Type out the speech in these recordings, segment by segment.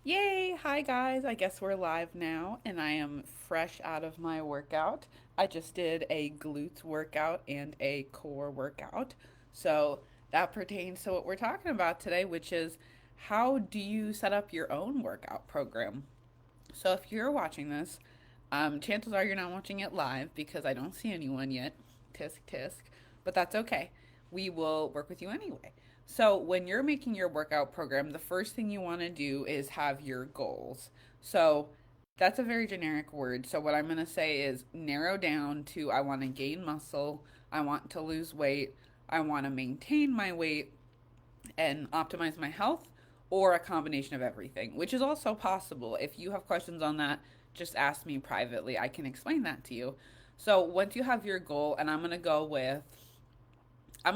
Yay! Hi guys, I guess we're live now, and I am fresh out of my workout. I just did a glutes workout and a core workout. So that pertains to what we're talking about today, which is how do you set up your own workout program? So if you're watching this, chances are you're not watching it live because I don't see anyone yet. Tisk tisk. But that's okay. We will work with you anyway. So when you're making your workout program, the first thing you want to do is have your goals. So that's a very generic word. So what I'm going to say is narrow down to I want to gain muscle, I want to lose weight, I want to maintain my weight, and optimize my health, or a combination of everything, which is also possible. If you have questions on that, just ask me privately. I can explain that to you. So, once you have your goal, and I'm going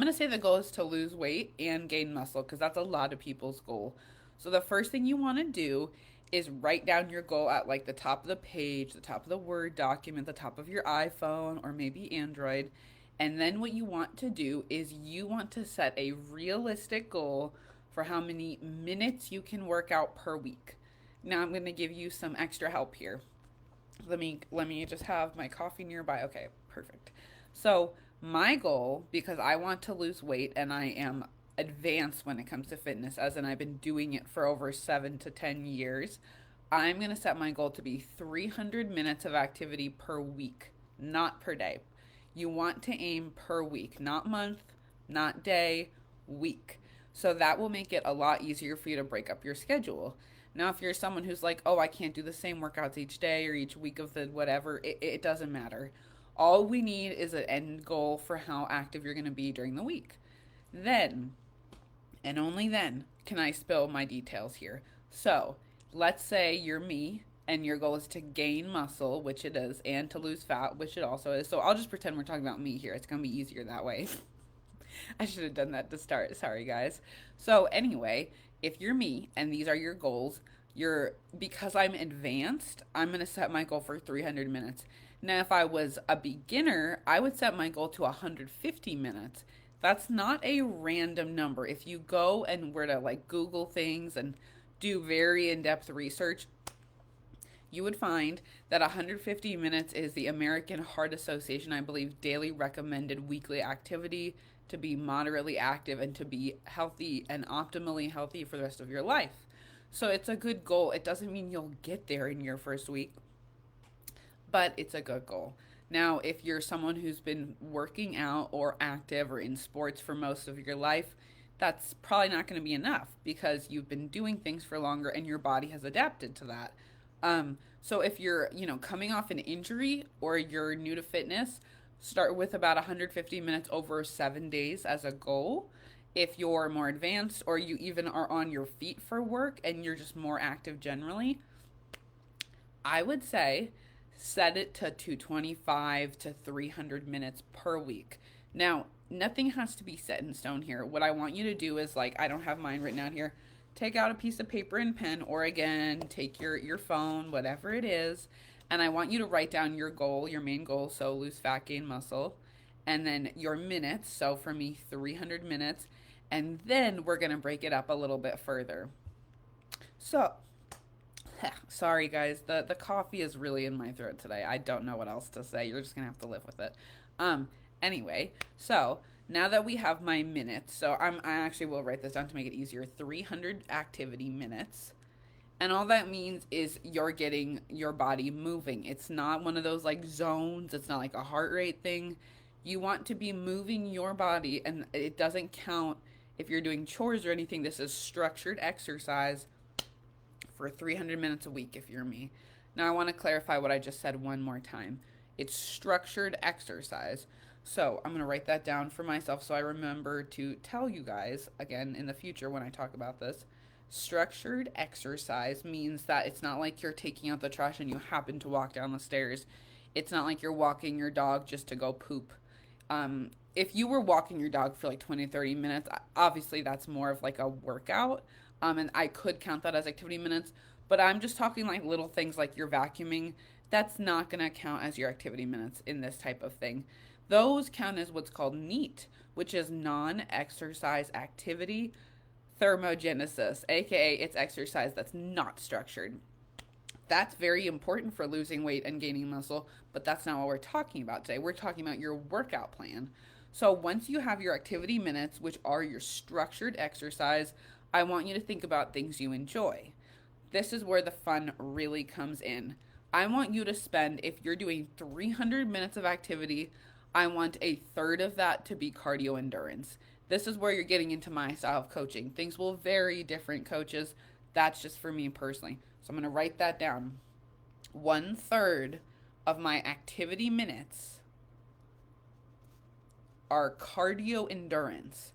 to say the goal is to lose weight and gain muscle because that's a lot of people's goal. So, the first thing you want to do is write down your goal at like the top of the page, the top of the Word document, the top of your iPhone or maybe Android. And then what you want to do is you want to set a realistic goal for how many minutes you can work out per week. Now I'm going to give you some extra help here. Let me just have my coffee nearby. Okay, perfect. So, my goal, because I want to lose weight and I am advanced when it comes to fitness, as in I've been doing it for over 7 to 10 years, I'm going to set my goal to be 300 minutes of activity per week, not per day. You want to aim per week, not month, not day, week. So that will make it a lot easier for you to break up your schedule. Now, if you're someone who's like, oh, I can't do the same workouts each day or each week of the whatever, it doesn't matter. All we need is an end goal for how active you're going to be during the week. Then, and only then, can I spill my details here. So, let's say you're me and your goal is to gain muscle, which it is, and to lose fat, which it also is. So, I'll just pretend we're talking about me here. It's going to be easier that way. I should have done that to start. Sorry, guys. So, anyway, if you're me and these are your goals, you're because I'm advanced, I'm going to set my goal for 300 minutes. Now, if I was a beginner, I would set my goal to 150 minutes. That's not a random number. If you go and were to like Google things and do very in depth research, you would find that 150 minutes is the American Heart Association, I believe, daily recommended weekly activity to be moderately active and to be healthy and optimally healthy for the rest of your life. So it's a good goal. It doesn't mean you'll get there in your first week, but it's a good goal. Now, if you're someone who's been working out or active or in sports for most of your life, that's probably not going to be enough because you've been doing things for longer and your body has adapted to that. So if you're, coming off an injury or you're new to fitness, start with about 150 minutes over 7 days as a goal. If you're more advanced or you even are on your feet for work and you're just more active generally, I would say set it to 225 to 300 minutes per week. Now, nothing has to be set in stone here. What I want you to do is like, I don't have mine written out here. Take out a piece of paper and pen, or again, take your phone, whatever it is, and I want you to write down your goal, your main goal. So lose fat, gain muscle, and then your minutes. So for me, 300 minutes. And then we're going to break it up a little bit further. So, sorry guys, the coffee is really in my throat today. I don't know what else to say. You're just gonna have to live with it. Um, anyway, so now that we have my minutes, so I actually will write this down to make it easier. 300 activity minutes. And all that means is you're getting your body moving. It's not one of those like zones, it's not like a heart rate thing. You want to be moving your body, and it doesn't count if you're doing chores or anything. This is structured exercise for 300 minutes a week if you're me. Now, I want to clarify what I just said one more time. It's structured exercise. So, I'm going to write that down for myself so I remember to tell you guys again in the future when I talk about this. Structured exercise means that it's not like you're taking out the trash and you happen to walk down the stairs. It's not like you're walking your dog just to go poop. If you were walking your dog for like 20, 30 minutes, obviously that's more of like a workout. And I could count that as activity minutes, but I'm just talking like little things like you're vacuuming. That's not going to count as your activity minutes in this type of thing. Those count as what's called NEAT, which is non exercise activity thermogenesis, aka it's exercise that's not structured. That's very important for losing weight and gaining muscle, but that's not what we're talking about today. We're talking about your workout plan. So once you have your activity minutes, which are your structured exercise, I want you to think about things you enjoy. This is where the fun really comes in. I want you to spend, if you're doing 300 minutes of activity, I want a third of that to be cardio endurance. This is where you're getting into my style of coaching. Things will vary, different coaches. That's just for me personally. So I'm going to write that down. 1/3 of my activity minutes are cardio endurance.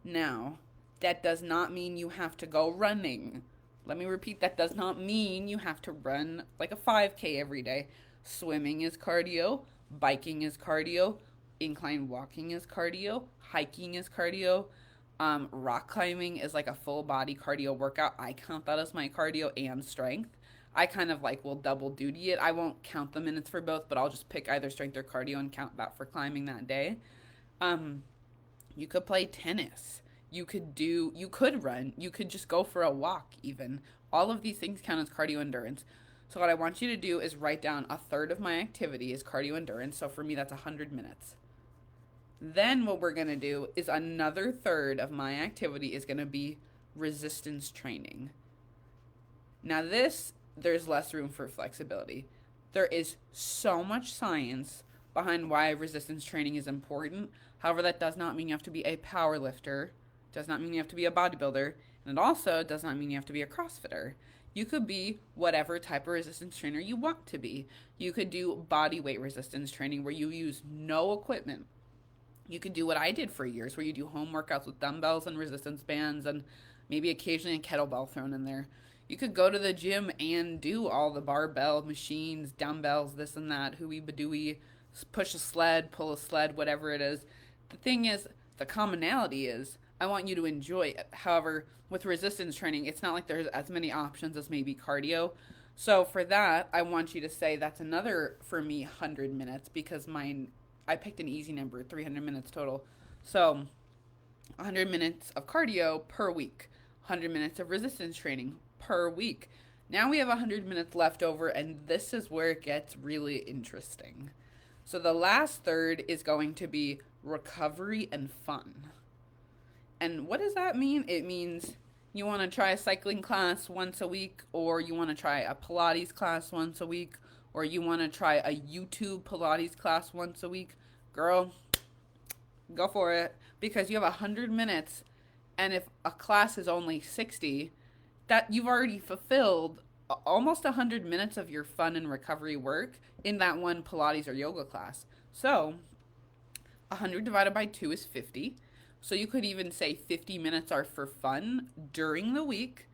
Now, that does not mean you have to go running. Let me repeat, that does not mean you have to run like a 5K every day. Swimming is cardio, biking is cardio, incline walking is cardio, hiking is cardio, rock climbing is like a full body cardio workout. I count that as my cardio and strength. I kind of like will double duty it. I won't count the minutes for both, but I'll just pick either strength or cardio and count that for climbing that day. Um, you could play tennis. You could run. You could just go for a walk even. All of these things count as cardio endurance. So what I want you to do is write down a third of my activity is cardio endurance. So for me, that's 100 minutes. Then what we're going to do is another third of my activity is going to be resistance training. Now there's less room for flexibility. There is so much science behind why resistance training is important. However, that does not mean you have to be a power lifter, does not mean you have to be a bodybuilder, and it also does not mean you have to be a CrossFitter. You could be whatever type of resistance trainer you want to be. You could do body weight resistance training where you use no equipment. You could do what I did for years, where you do home workouts with dumbbells and resistance bands and maybe occasionally a kettlebell thrown in there. You could go to the gym and do all the barbell machines, dumbbells, this and that, hooey badooey, push a sled, pull a sled, whatever it is. The thing is, the commonality is, I want you to enjoy it. However, with resistance training, it's not like there's as many options as maybe cardio. So for that, I want you to say that's another, for me, 100 minutes because I picked an easy number, 300 minutes total. So 100 minutes of cardio per week, 100 minutes of resistance training per week. Now we have 100 minutes left over, and this is where it gets really interesting. So the last third is going to be recovery and fun. And what does that mean? It means you want to try a cycling class once a week, or you want to try a Pilates class once a week, or you want to try a YouTube Pilates class once a week. Girl, go for it, because you have 100 minutes, and if a class is only 60, that you've already fulfilled almost 100 minutes of your fun and recovery work in that one Pilates or yoga class. So 100 divided by 2 is 50. So you could even say 50 minutes are for fun during the week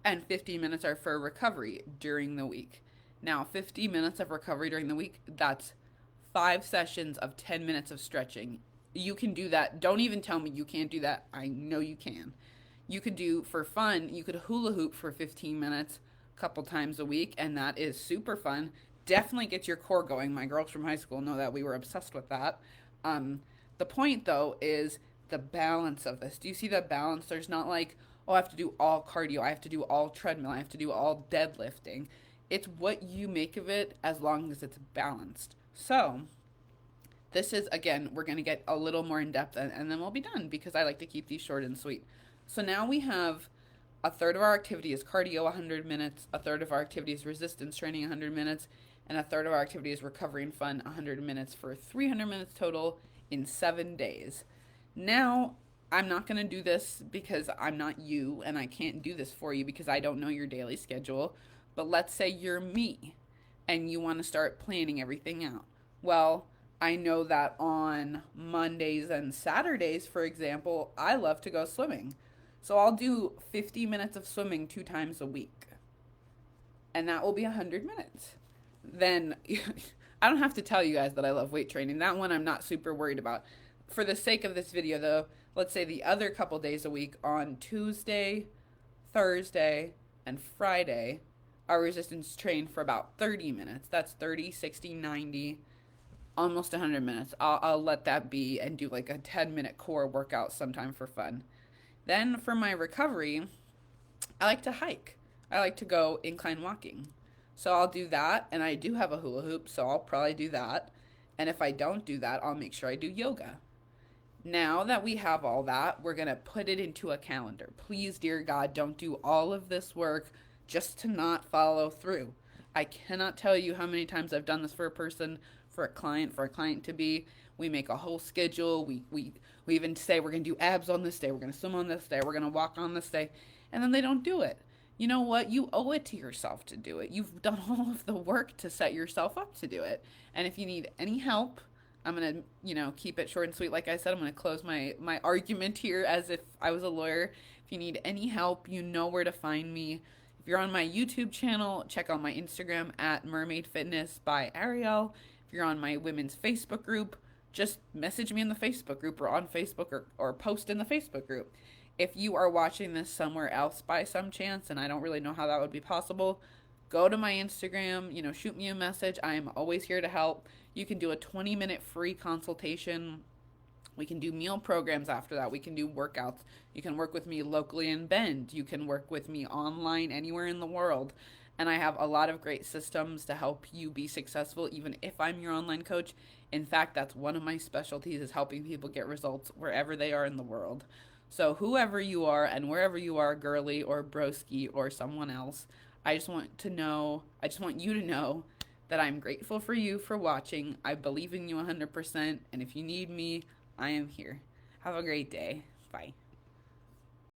and 50 minutes are for recovery during the week. Now, 50 minutes of recovery during the week, that's 5 sessions of 10 minutes of stretching. You can do that. Don't even tell me you can't do that. I know you can. You could do, for fun, you could hula hoop for 15 minutes a couple times a week, and that is super fun. Definitely gets your core going. My girls from high school know that. We were obsessed with that. The point, though, is the balance of this. Do you see the balance? There's not like, oh, I have to do all cardio, I have to do all treadmill, I have to do all deadlifting. It's what you make of it as long as it's balanced. So this is, again, we're going to get a little more in depth and then we'll be done because I like to keep these short and sweet. So now we have a third of our activity is cardio, 100 minutes, a third of our activity is resistance training, 100 minutes, and a third of our activity is recovery and fun, 100 minutes for 300 minutes total in 7 days. Now, I'm not going to do this because I'm not you and I can't do this for you because I don't know your daily schedule. But let's say you're me and you want to start planning everything out. Well, I know that on Mondays and Saturdays, for example, I love to go swimming. So I'll do 50 minutes of swimming 2 times a week. And that will be 100 minutes. Then I don't have to tell you guys that I love weight training. That one I'm not super worried about. For the sake of this video, though, let's say the other couple days a week on Tuesday, Thursday, and Friday, our resistance train for about 30 minutes. That's 30, 60, 90, almost 100 minutes. I'll let that be and do like a 10-minute core workout sometime for fun. Then for my recovery, I like to hike. I like to go incline walking. So I'll do that, and I do have a hula hoop, so I'll probably do that. And if I don't do that, I'll make sure I do yoga. Now that we have all that, we're going to put it into a calendar. Please, dear God, don't do all of this work just to not follow through. I cannot tell you how many times I've done this for a person, for a client to be. We make a whole schedule. We even say we're going to do abs on this day, we're going to swim on this day, we're going to walk on this day, and then they don't do it. You know what? You owe it to yourself to do it. You've done all of the work to set yourself up to do it. And if you need any help, I'm going to, keep it short and sweet. Like I said, I'm going to close my argument here as if I was a lawyer. If you need any help, you know where to find me. If you're on my YouTube channel, check out my Instagram at Mermaid Fitness by Ariel. If you're on my women's Facebook group, just message me in the Facebook group or on Facebook or post in the Facebook group. If you are watching this somewhere else by some chance, and I don't really know how that would be possible, go to my Instagram, shoot me a message. I am always here to help. You can do a 20-minute free consultation. We can do meal programs after that. We can do workouts. You can work with me locally in Bend. You can work with me online anywhere in the world. And I have a lot of great systems to help you be successful, even if I'm your online coach. In fact, that's one of my specialties, is helping people get results wherever they are in the world. So whoever you are and wherever you are, girly or broski or someone else, I just want you to know that I'm grateful for you for watching. I believe in you 100%. And if you need me, I am here. Have a great day. Bye.